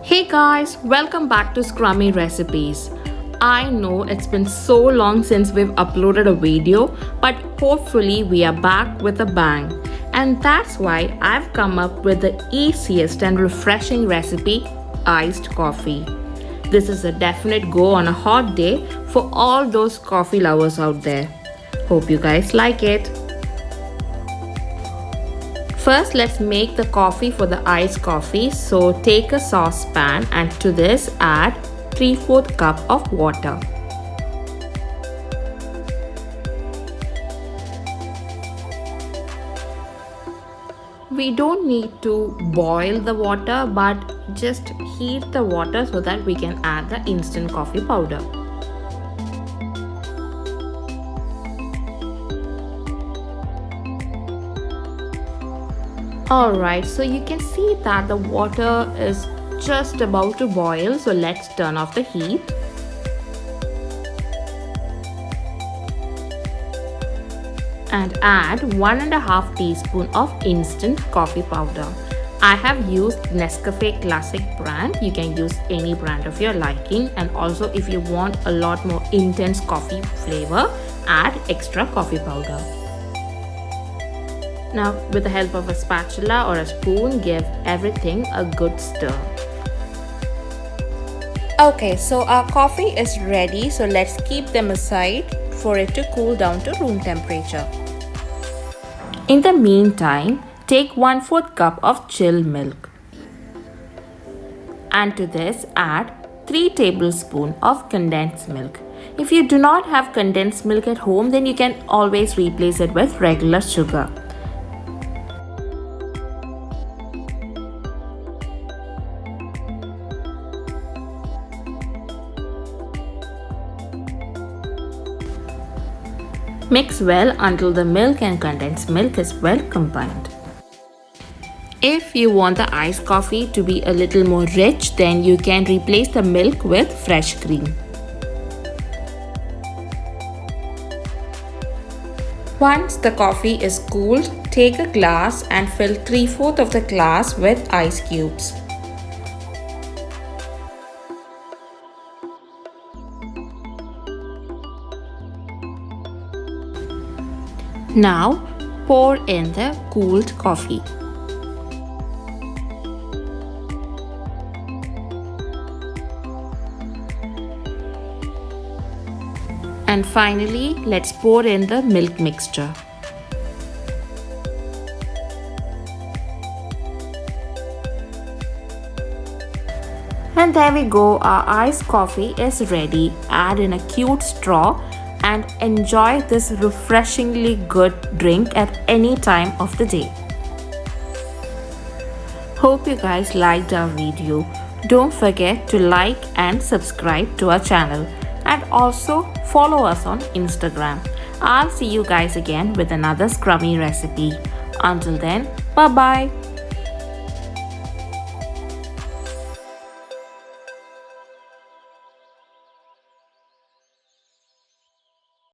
Hey guys, welcome back to Scrummy Recipes. I know it's been so long since we've uploaded a video, but hopefully we are back with a bang. And that's why I've come up with the easiest and refreshing recipe, iced coffee. This is a definite go on a hot day for all those coffee lovers out there. Hope you guys like it. First, let's make the coffee for the iced coffee. So take a saucepan and to this add 3/4 cup of water. We don't need to boil the water, but just heat the water so that we can add the instant coffee powder. Alright, so you can see that the water is just about to boil, so let's turn off the heat. And add 1.5 teaspoon of instant coffee powder. I have used Nescafe Classic brand. You can use any brand of your liking, and also if you want a lot more intense coffee flavor, add extra coffee powder. Now, with the help of a spatula or a spoon, give everything a good stir. Okay, so our coffee is ready, so let's keep them aside for it to cool down to room temperature. In the meantime, take 1/4 cup of chilled milk. And to this, add 3 tablespoons of condensed milk. If you do not have condensed milk at home, then you can always replace it with regular sugar. Mix well until the milk and condensed milk is well combined. If you want the iced coffee to be a little more rich, then you can replace the milk with fresh cream. Once the coffee is cooled, take a glass and fill 3/4 of the glass with ice cubes. Now, pour in the cooled coffee. And finally, let's pour in the milk mixture. And there we go, our iced coffee is ready. Add in a cute straw and enjoy this refreshingly good drink at any time of the day. Hope you guys liked our video. Don't forget to like and subscribe to our channel, and also follow us on Instagram. I'll see you guys again with another scrummy recipe. Until then, bye bye.